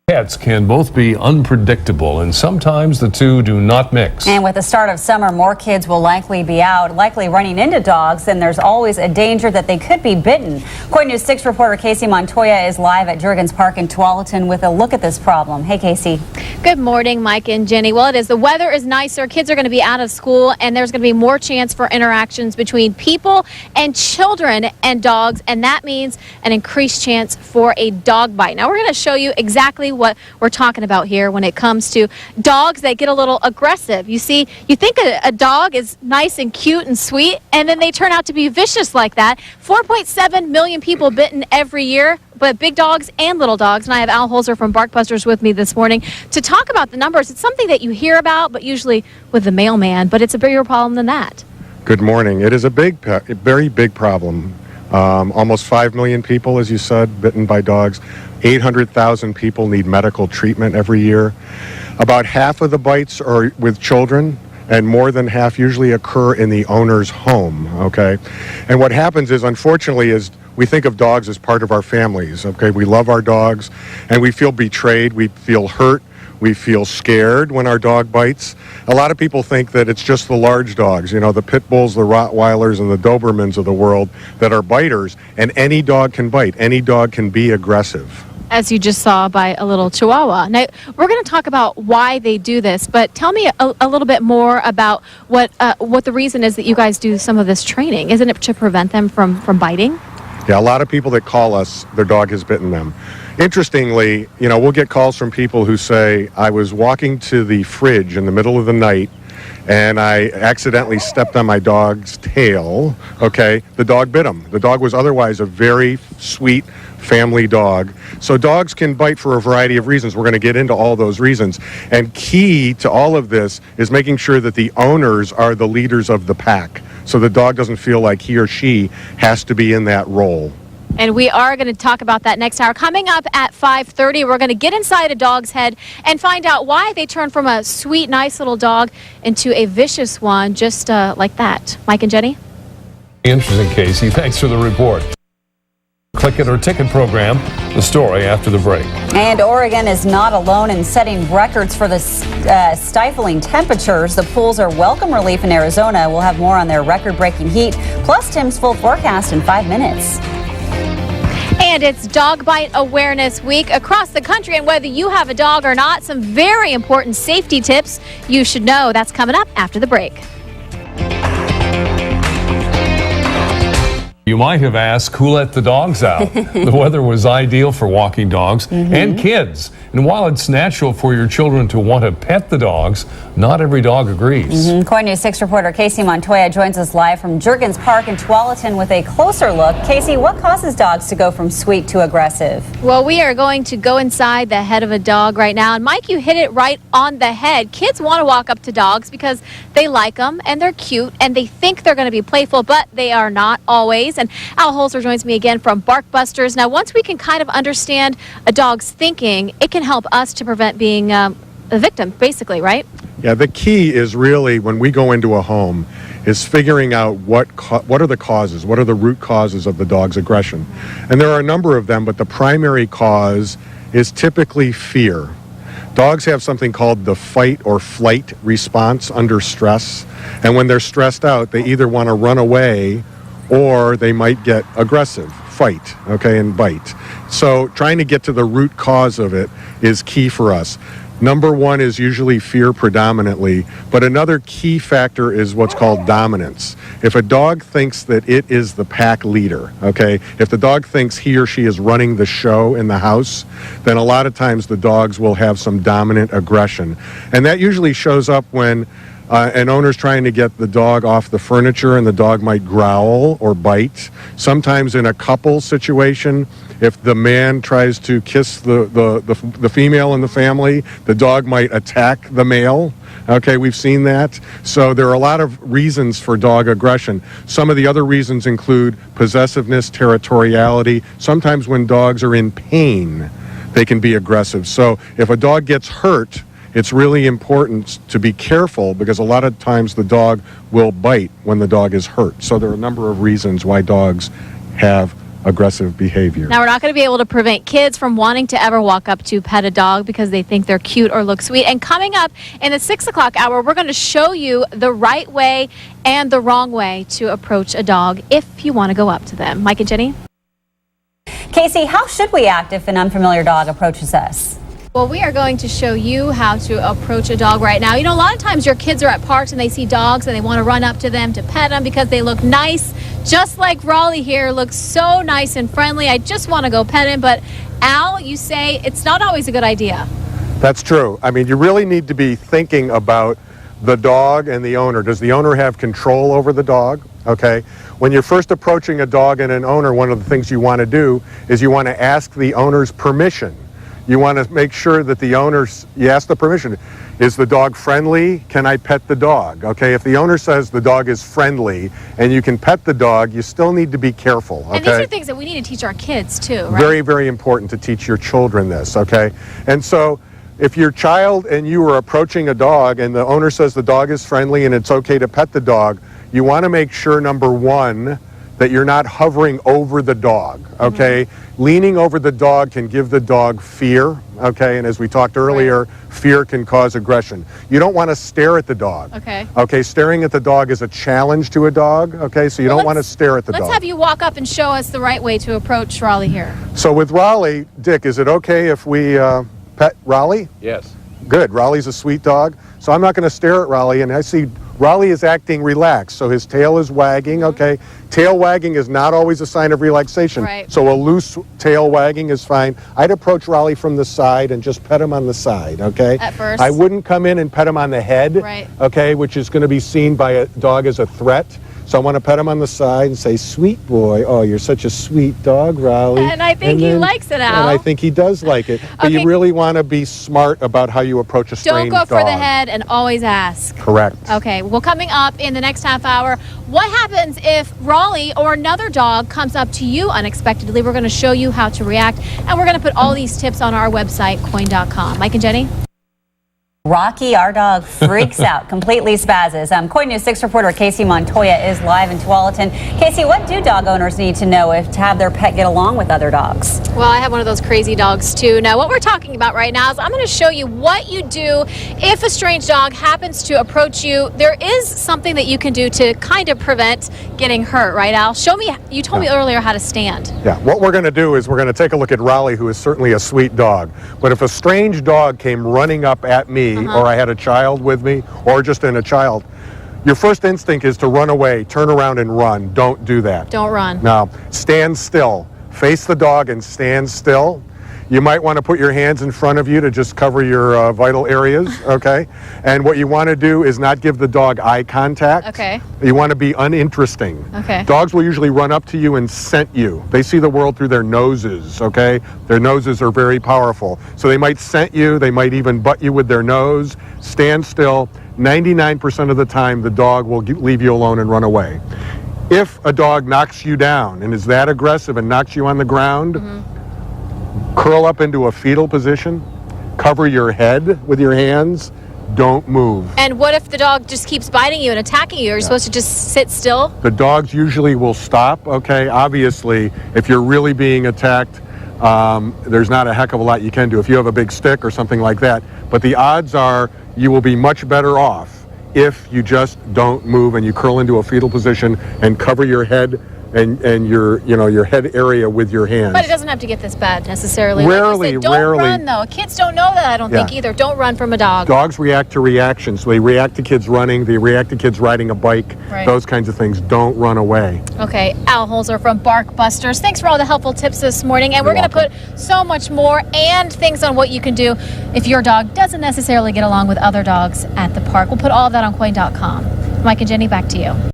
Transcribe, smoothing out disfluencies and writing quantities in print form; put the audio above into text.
Pets can both be unpredictable, and sometimes the two do not mix. And with the start of summer, more kids will likely be out, likely running into dogs, and there's always a danger that they could be bitten. KOIN News 6 reporter Casey Montoya is live at Jurgens Park in Tualatin with a look at this problem. Hey, Casey. Good morning, Mike and Jenny. Well, it is. The weather is nicer. Kids are going to be out of school, and there's going to be more chance for interactions between people and children and dogs, and that means an increased chance for a dog bite. Now, we're going to show you exactly what we're talking about here when it comes to dogs that get a little aggressive. You see, you think a dog is nice and cute and sweet, and then they turn out to be vicious like that. 4.7 million people bitten every year, but big dogs and little dogs. And I have Al Holzer from Barkbusters with me this morning to talk about the numbers. It's something that you hear about, but usually with the mailman, but it's a bigger problem than that. Good morning. It is a very big problem. Almost 5 million people, as you said, bitten by dogs. 800,000 people need medical treatment every year. About half of the bites are with children, and more than half usually occur in the owner's home, okay? And what happens is, unfortunately, is we think of dogs as part of our families, okay? We love our dogs, and we feel betrayed, we feel hurt, we feel scared when our dog bites. A lot of people think that it's just the large dogs, you know, the pit bulls, the Rottweilers, and the Dobermans of the world that are biters, and any dog can bite. Any dog can be aggressive. As you just saw by a little Chihuahua. Now, we're going to talk about why they do this, but tell me a little bit more about what the reason is that you guys do some of this training. Isn't it to prevent them from biting? Yeah, a lot of people that call us, their dog has bitten them. Interestingly, you know, we'll get calls from people who say, I was walking to the fridge in the middle of the night and I accidentally stepped on my dog's tail, okay? The dog bit him. The dog was otherwise a very sweet family dog. So dogs can bite for a variety of reasons. We're going to get into all those reasons. And key to all of this is making sure that the owners are the leaders of the pack, so the dog doesn't feel like he or she has to be in that role. And we are going to talk about that next hour. Coming up at 5:30, we're going to get inside a dog's head and find out why they turn from a sweet, nice little dog into a vicious one, just like that. Mike and Jenny? Interesting, Casey. Thanks for the report. Click It or Ticket program, the story after the break. And Oregon is not alone in setting records for the stifling temperatures. The pools are welcome relief in Arizona. We'll have more on their record-breaking heat, plus Tim's full forecast in 5 minutes. And it's Dog Bite Awareness Week across the country, and whether you have a dog or not, some very important safety tips you should know. That's coming up after the break. You might have asked who let the dogs out. The weather was ideal for walking dogs and kids. And while it's natural for your children to want to pet the dogs, not every dog agrees. KOIN News 6 reporter Casey Montoya joins us live from Jurgens Park in Tualatin with a closer look. Casey, what causes dogs to go from sweet to aggressive? Well, we are going to go inside the head of a dog right now. And Mike, you hit it right on the head. Kids want to walk up to dogs because they like them and they're cute and they think they're going to be playful, but they are not always. And Al Holzer joins me again from Barkbusters. Now, once we can kind of understand a dog's thinking, it can help us to prevent being a victim, basically, right? Yeah, the key is really, when we go into a home, is figuring out what are the causes, what are the root causes of the dog's aggression. And there are a number of them, but the primary cause is typically fear. Dogs have something called the fight or flight response under stress. And when they're stressed out, they either want to run away or they might get aggressive, fight, okay, and bite. So trying to get to the root cause of it is key for us. Number one is usually fear predominantly, but another key factor is what's called dominance. If a dog thinks that it is the pack leader, okay, if the dog thinks he or she is running the show in the house, then a lot of times the dogs will have some dominant aggression. And that usually shows up when an owner's trying to get the dog off the furniture and the dog might growl or bite. Sometimes in a couple situation, if the man tries to kiss the female in the family, the dog might attack the male. Okay, we've seen that. So there are a lot of reasons for dog aggression. Some of the other reasons include possessiveness, territoriality. Sometimes when dogs are in pain, they can be aggressive. So if a dog gets hurt, it's really important to be careful because a lot of times the dog will bite when the dog is hurt. So there are a number of reasons why dogs have aggressive behavior. Now, we're not going to be able to prevent kids from wanting to ever walk up to pet a dog because they think they're cute or look sweet. And coming up in the 6 o'clock hour, we're going to show you the right way and the wrong way to approach a dog if you want to go up to them. Mike and Jenny? Casey, how should we act if an unfamiliar dog approaches us? Well, we are going to show you how to approach a dog right now. You know, a lot of times your kids are at parks and they see dogs and they want to run up to them to pet them because they look nice. Just like Raleigh here, looks so nice and friendly. I just want to go pet him. But Al, you say it's not always a good idea. That's true. I mean, you really need to be thinking about the dog and the owner. Does the owner have control over the dog? Okay. When you're first approaching a dog and an owner, one of the things you want to do is you want to ask the owner's permission. You want to make sure that the owner's, you ask the permission. Is the dog friendly? Can I pet the dog? Okay, if the owner says the dog is friendly and you can pet the dog, you still need to be careful. Okay? And these are things that we need to teach our kids too, right? Very, very important to teach your children this, okay? And so if your child and you are approaching a dog and the owner says the dog is friendly and it's okay to pet the dog, you want to make sure, number one, that you're not hovering over the dog, okay? Mm-hmm. Leaning over the dog can give the dog fear, okay? And as we talked earlier, fear can cause aggression. You don't want to stare at the dog. Okay. Okay, staring at the dog is a challenge to a dog, okay? So you don't want to stare at the dog. Let's have you walk up and show us the right way to approach Raleigh here. So with Raleigh, Dick, is it okay if we pet Raleigh? Yes. Good. Raleigh's a sweet dog. So I'm not going to stare at Raleigh, and I see Raleigh is acting relaxed, so his tail is wagging, okay? Tail wagging is not always a sign of relaxation. Right. So a loose tail wagging is fine. I'd approach Raleigh from the side and just pet him on the side, okay? At first. I wouldn't come in and pet him on the head, Right. okay, which is going to be seen by a dog as a threat. So I want to pet him on the side and say, sweet boy, oh, you're such a sweet dog, Raleigh. And I think he likes it, Al. And I think he does like it. But Okay. you really want to be smart about how you approach a strange Don't dog. go for the head and always ask. Correct. Okay, well, coming up in the next half hour, what happens if Raleigh or another dog comes up to you unexpectedly? We're going to show you how to react, and we're going to put all these tips on our website, coin.com. Mike and Jenny? Rocky, our dog, freaks out, completely spazzes. KOIN News 6 reporter Casey Montoya is live in Tualatin. Casey, what do dog owners need to know to have their pet get along with other dogs? Well, I have one of those crazy dogs too. Now, what we're talking about right now is I'm going to show you what you do if a strange dog happens to approach you. There is something that you can do to kind of prevent getting hurt, right, Al? Show me, you told me earlier how to stand. Yeah, what we're going to do is we're going to take a look at Raleigh, who is certainly a sweet dog. But if a strange dog came running up at me, or I had a child with me, or just in a child, your first instinct is to run away, turn around and run. Don't do that. Don't run. Now, stand still. Face the dog and stand still. You might want to put your hands in front of you to just cover your vital areas, okay? And what you want to do is not give the dog eye contact. Okay. You want to be uninteresting. Okay. Dogs will usually run up to you and scent you. They see the world through their noses, okay? Their noses are very powerful. So they might scent you, they might even butt you with their nose. Stand still. 99% of the time, the dog will leave you alone and run away. If a dog knocks you down and is that aggressive and knocks you on the ground, curl up into a fetal position, cover your head with your hands, don't move. And what if the dog just keeps biting you and attacking you? Are you supposed to just sit still? The dogs usually will stop, okay? Obviously, if you're really being attacked, there's not a heck of a lot you can do if you have a big stick or something like that. But the odds are you will be much better off if you just don't move and you curl into a fetal position and cover your head and your head area with your hands. But it doesn't have to get this bad necessarily. Rarely, like you said, don't run though. Kids don't know that, I don't think either. Don't run from a dog. Dogs react to reactions. They react to kids running. They react to kids riding a bike. Right. Those kinds of things. Don't run away. Okay, Al Holzer from Bark Busters. Thanks for all the helpful tips this morning. And we're going to put so much more and things on what you can do if your dog doesn't necessarily get along with other dogs at the park. We'll put all of that on coin.com. Mike and Jenny, back to you.